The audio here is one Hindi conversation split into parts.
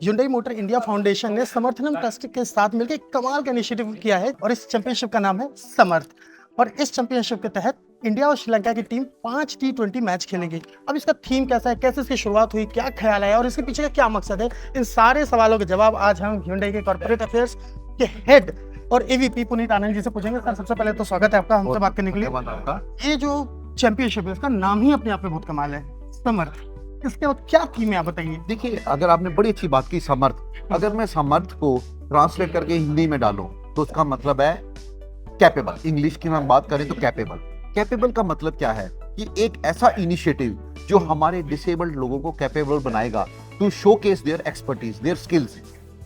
Hyundai मोटर इंडिया फाउंडेशन ने समर्थनम ट्रस्ट के साथ मिलकर एक कमाल का इनिशिएटिव किया है और इस चैंपियनशिप का नाम है समर्थ। और इस चैंपियनशिप के तहत इंडिया और श्रीलंका की टीम 5 T20 मैच खेलेंगी। अब इसका थीम कैसा है, कैसे इसकी शुरुआत हुई, क्या ख्याल है और इसके पीछे का क्या मकसद है, इन सारे सवालों के जवाब आज हम Hyundai के कॉर्पोरेट अफेयर्स के हेड और एवीपी पुनीत आनंद जी से पूछेंगे। सर, सबसे पहले तो स्वागत है आपका हमसे बात करने के लिए। ये जो चैंपियनशिप है इसका नाम ही अपने आप में बहुत कमाल है, समर्थ। इसके बाद क्या थीम है आप बताइए। देखिए, अगर आपने बड़ी अच्छी बात की समर्थ, अगर मैं समर्थ को ट्रांसलेट करके हिंदी में डालूं तो उसका मतलब है कैपेबल। इंग्लिश की हम बात करें तो कैपेबल। कैपेबल का मतलब क्या है कि एक ऐसा इनिशिएटिव जो हमारे डिसेबल्ड लोगों को कैपेबल बनाएगा to showcase their expertise, their skills.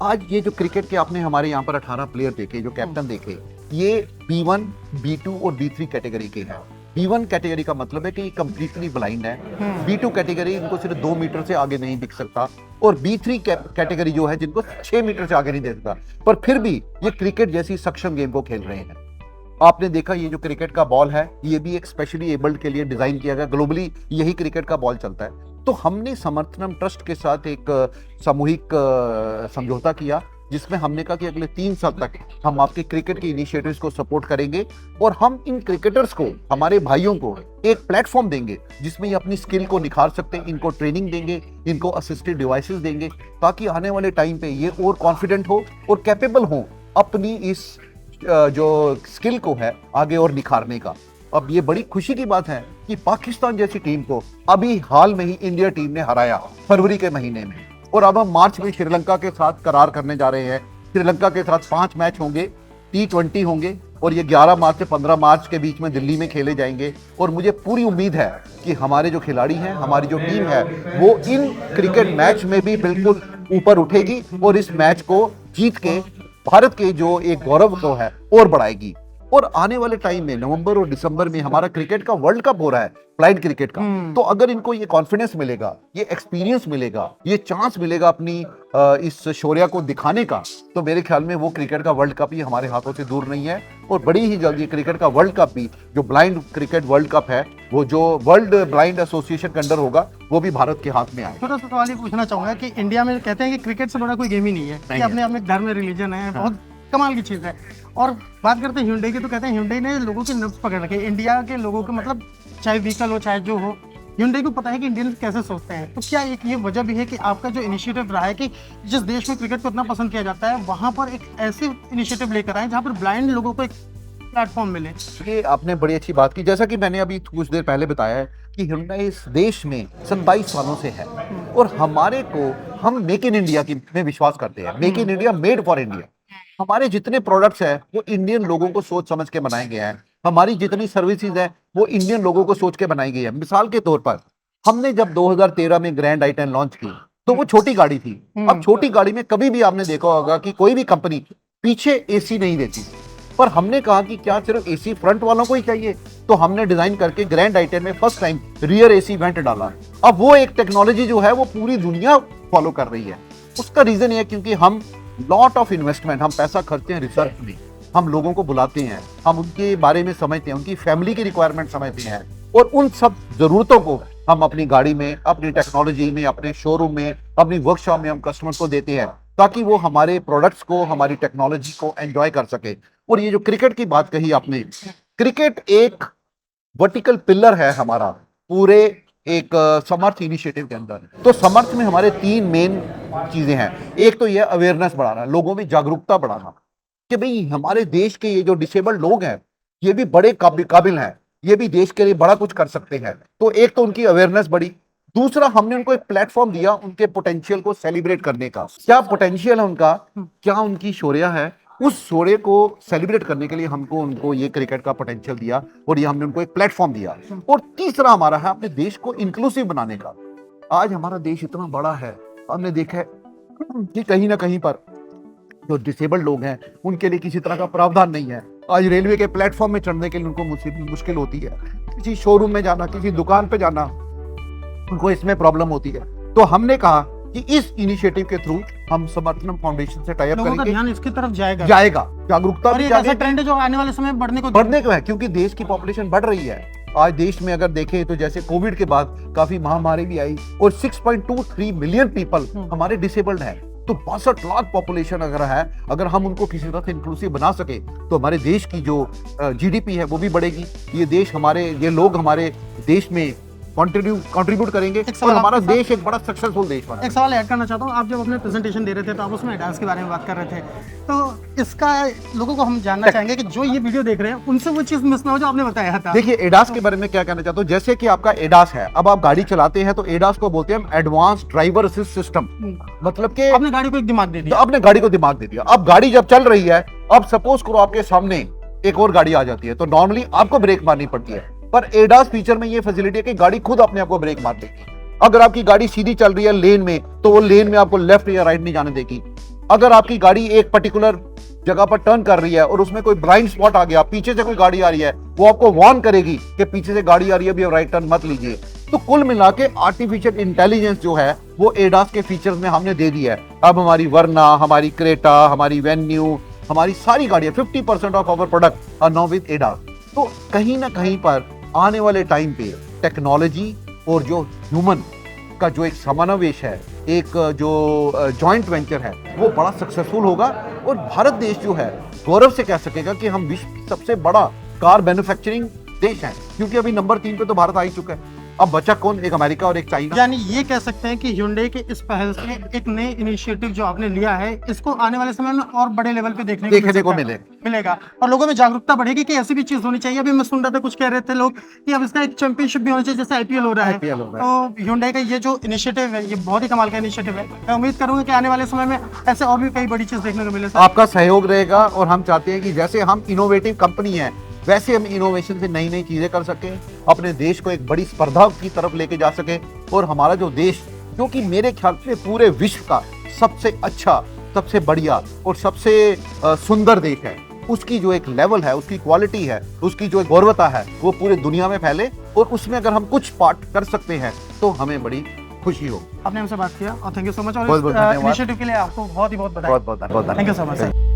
आज ये जो क्रिकेट के आपने हमारे यहाँ पर 18 प्लेयर देखे, जो कैप्टन देखे, ये B1, B2 और B3 कैटेगरी के हैं। B1 कैटेगरी का मतलब है कि ये कंप्लीटली ब्लाइंड है। B2 कैटेगरी इनको सिर्फ 2 मीटर से आगे नहीं दिख सकता, और B3 कैटेगरी जो है जिनको 6 मीटर से आगे नहीं दिख सकता, पर फिर भी ये क्रिकेट जैसी सक्षम गेम को खेल रहे हैं। आपने देखा ये जो क्रिकेट का बॉल है ये भी एक स्पेशली एबल्ड के लिए डिजाइन किया गया, ग्लोबली यही क्रिकेट का बॉल चलता है। तो हमने समर्थनम ट्रस्ट के साथ एक सामूहिक समझौता किया जिसमें हमने कहा कि अगले 3 साल तक हम आपके क्रिकेट के इनिशिएटिव्स को सपोर्ट करेंगे और हम इन क्रिकेटर्स को, हमारे भाइयों को एक प्लेटफॉर्म देंगे जिसमें ये अपनी स्किल को निखार सकते हैं। इनको ट्रेनिंग देंगे, इनको असिस्टेड डिवाइसेस देंगे ताकि आने वाले टाइम पे ये और कॉन्फिडेंट हो और कैपेबल हो अपनी इस जो स्किल को है आगे और निखारने का। अब ये बड़ी खुशी की बात है कि पाकिस्तान जैसी टीम को अभी हाल में ही इंडिया टीम ने हराया फरवरी के महीने में, और अब हम मार्च में श्रीलंका के साथ करार करने जा रहे हैं। श्रीलंका के साथ 5 मैच होंगे, T20 होंगे, और ये 11 मार्च से 15 मार्च के बीच में दिल्ली में खेले जाएंगे। और मुझे पूरी उम्मीद है कि हमारे जो खिलाड़ी हैं, हमारी जो टीम है, वो इन क्रिकेट मैच में भी बिल्कुल ऊपर उठेगी और इस मैच को जीत के भारत के जो एक गौरव को है और बढ़ाएगी। और आने वाले टाइम में नवंबर और दिसंबर में हमारा क्रिकेट का वर्ल्ड कप हो रहा है, ब्लाइंड क्रिकेट का। तो अगर इनको ये कॉन्फिडेंस मिलेगा, ये एक्सपीरियंस मिलेगा, ये चांस मिलेगा अपनी इस शौर्य को दिखाने का, तो मेरे ख्याल में वो क्रिकेट का वर्ल्ड कप ही हमारे हाथों से दूर नहीं है। और बड़ी ही जल्दी क्रिकेट का वर्ल्ड कप भी, जो ब्लाइंड क्रिकेट वर्ल्ड कप है, वो जो वर्ल्ड ब्लाइंड एसोसिएशन के अंडर होगा, वो भी भारत के हाथ में आए। छोटा सा सवाल ये पूछना चाहूंगा कि इंडिया में कहते हैं कि क्रिकेट से बड़ा कोई गेम ही नहीं है, कि अपने अपने धर्म में रिलीजन है, बहुत कमाल की चीज है। और बात करते हैं Hyundai की, तो कहते हैं Hyundai ने लोगों के नब्ज पकड़ रखे, इंडिया के लोगों के, मतलब चाहे व्हीकल हो चाहे जो हो, Hyundai को पता है कि इंडियंस कैसे सोचते हैं। तो क्या एक ये वजह भी है कि आपका जो इनिशिएटिव रहा है कि जिस देश में क्रिकेट को इतना पसंद किया जाता है वहां पर एक ऐसे इनिशिएटिव लेकर आए जहां पर ब्लाइंड लोगों को एक प्लेटफॉर्म मिले। ये आपने बड़ी अच्छी बात की। जैसा कि मैंने अभी कुछ देर पहले बताया है कि Hyundai इस देश में 27 सालों से है, और हमारे को, हम मेक इन इंडिया की में विश्वास करते हैं। Make in India, made for India. हमारे जितने प्रोडक्ट्स हैं वो इंडियन लोगों को सोच समझ के बनाए गए हैं। हमारी जितनी सर्विसेज हैं वो इंडियन लोगों को सोच के बनाई गई है। मिसाल के तौर पर हमने जब 2013 में ग्रैंड i10 लॉन्च की तो वो छोटी गाड़ी थी। अब छोटी गाड़ी में कभी भी आपने देखा होगा कि कोई भी कंपनी पीछे एसी नहीं देती, पर हमने कहा कि क्या सिर्फ एसी फ्रंट वालों को ही चाहिए, तो हमने डिजाइन करके ग्रैंड i10 में first time rear AC vent डाला। अब वो एक टेक्नोलॉजी जो है वो पूरी दुनिया फॉलो कर रही है। उसका रीजन ये क्योंकि हम लॉट ऑफ इन्वेस्टमेंट, हम पैसा खर्चते हैं रिसर्च में, हम लोगों को बुलाते हैं, हम उनके बारे में समझते हैं, उनकी फैमिली की रिक्वायरमेंट समझते हैं, और उन सब जरूरतों को हम अपनी गाड़ी में, अपनी टेक्नोलॉजी में, अपने शोरूम में, अपनी वर्कशॉप में हम कस्टमर को देते हैं ताकि वो हमारे प्रोडक्ट्स को, हमारी टेक्नोलॉजी को एंजॉय कर सके। और ये जो क्रिकेट की बात कही आपने, क्रिकेट एक वर्टिकल पिलर है हमारा पूरे एक समर्थ इनिशिएटिव के अंदर। तो समर्थ में हमारे 3 मेन चीजें हैं। एक तो ये अवेयरनेस बढ़ाना, लोगों में जागरूकता बढ़ाना कि भाई हमारे देश के ये जो डिसेबल्ड लोग हैं ये भी बड़े काबिल हैं, ये भी देश के लिए बड़ा कुछ कर सकते हैं। तो एक तो उनकी अवेयरनेस बढ़ी। दूसरा, हमने उनको एक प्लेटफॉर्म दिया उनके पोटेंशियल को सेलिब्रेट करने का। क्या पोटेंशियल है उनका, क्या उनकी शौर्य है, उस शौर्य को सेलिब्रेट करने के लिए हमको उनको ये क्रिकेट का पोटेंशियल दिया, और ये हमने उनको एक प्लेटफॉर्म दिया। और तीसरा हमारा है अपने देश को इंक्लूसिव बनाने का। आज हमारा देश इतना बड़ा है, हमने देखा है कि कहीं ना कहीं पर जो डिसेबल्ड लोग हैं उनके लिए किसी तरह का प्रावधान नहीं है। आज रेलवे के प्लेटफॉर्म में चढ़ने के लिए उनको मुश्किल होती है, किसी शोरूम में जाना, किसी दुकान पे जाना, उनको इसमें प्रॉब्लम होती है। तो हमने कहा कि इस इनिशिएटिव के थ्रू हम समर्थनम फाउंडेशन से टाई अप करेंगे, ध्यान इसकी तरफ जाएगा, जागरूकता भी ऐसा ट्रेंड है जो आने वाले समय बढ़ने को है, क्योंकि देश की पॉपुलेशन बढ़ रही है। आज देश में अगर देखें तो जैसे कोविड के बाद काफी महामारी भी आई और 6.23 मिलियन पीपल हमारे डिसेबल्ड हैं। तो 62 लाख पॉपुलेशन अगर है, अगर हम उनको किसी तरह से इंक्लूसिव बना सके तो हमारे देश की जो जीडीपी है वो भी बढ़ेगी। ये देश हमारे, ये लोग हमारे देश में कंट्रीब्यूट करेंगे और हमारा देश एक बड़ा सक्सेसफुल देश बना। एक सवाल ऐड करना चाहता हूँ, आप जब अपने प्रेजेंटेशन दे रहे थे तो आप उसमें एडास के बारे में बात कर रहे थे, तो इसका लोगों को हम जानना चाहेंगे कि जो ये वीडियो देख रहे हैं उनसे वो चीज़ मिस ना हो जो आपने बताया था। देखिए एडास के बारे में क्या कहना चाहता हूँ, जैसे कि आपका एडास है, अब आप गाड़ी चलाते हैं तो एडास को बोलते हैं एडवांस ड्राइवर असिस्ट सिस्टम, मतलब कि आपने गाड़ी को एक दिमाग दे दिया। आपने गाड़ी को दिमाग दे दिया। अब गाड़ी जब चल रही है, अब सपोज करो आपके सामने एक और गाड़ी आ जाती है तो नॉर्मली आपको ब्रेक मारनी पड़ती है, पर एडास फीचर में ये फैसिलिटी है कि गाड़ी खुद अपने आप को ब्रेक मार देगी। अगर आपकी गाड़ी सीधी चल रही है लेन में तो वो लेन में आपको लेफ्ट या राइट नहीं जाने देगी। अगर आपकी गाड़ी एक पर्टिकुलर जगह पर टर्न कर रही है और उसमें कोई ब्लाइंड स्पॉट आ गया, पीछे से कोई गाड़ी आ रही है, वो आपको वार्न करेगी कि पीछे से गाड़ी आ रही है, अभी राइट टर्न मत लीजिए। तो कुल मिला के आर्टिफिशियल इंटेलिजेंस जो है वो एडास के फीचर्स में हमने दे दी है। अब हमारी वर्ना, हमारी क्रेटा, हमारी वेन्यू, हमारी सारी गाड़ियां 50% off our product are now with ADAS. तो कहीं ना कहीं पर आने वाले टाइम पे टेक्नोलॉजी और जो ह्यूमन का जो एक समावेश है, एक जो जॉइंट वेंचर है, वो बड़ा सक्सेसफुल होगा और भारत देश जो है गौरव से कह सकेगा कि हम विश्व की सबसे बड़ा कार मैन्युफैक्चरिंग देश है, क्योंकि अभी नंबर 3 पे तो भारत आ ही चुका है। अब बचा कौन? एक अमेरिका और एक चाइना। यानी ये कह सकते हैं कि Hyundai के इस पहल से एक नए इनिशिएटिव जो आपने लिया है, इसको आने वाले समय में और बड़े लेवल पे देखने को मिलेगा और लोगों में जागरूकता बढ़ेगी कि ऐसी भी चीज होनी चाहिए। अभी मैं सुन रहा था, कुछ कह रहे थे लोग कि अब इसका एक चैंपियनशिप भी होना चाहिए, जैसे आईपीएल हो रहा है। तो Hyundai का ये जो इनिशिएटिव है, ये बहुत ही कमाल का इनिशिएटिव है। मैं उम्मीद करूंगा कि आने वाले समय में ऐसे और भी कई बड़ी चीज देखने को मिले। आपका सहयोग रहेगा और हम चाहते हैं कि जैसे हम इनोवेटिव कंपनी है वैसे हम इनोवेशन से नई नई चीजें कर सकें, अपने देश को एक बड़ी स्पर्धा की तरफ लेके जा सकें और हमारा जो देश, जो कि मेरे ख्याल से पूरे विश्व का सबसे अच्छा, सबसे बढ़िया और सबसे सुंदर देश है, उसकी जो एक लेवल है, उसकी क्वालिटी है, उसकी जो गुणवत्ता है, वो पूरे दुनिया में फैले और उसमें अगर हम कुछ पार्ट कर सकते हैं तो हमें बड़ी खुशी हो। आपने हमसे बात किया और थैंक यू सो मच, और इनिशिएटिव के लिए आपको बहुत ही बहुत बधाई। बहुत बहुत थैंक यू सो मच।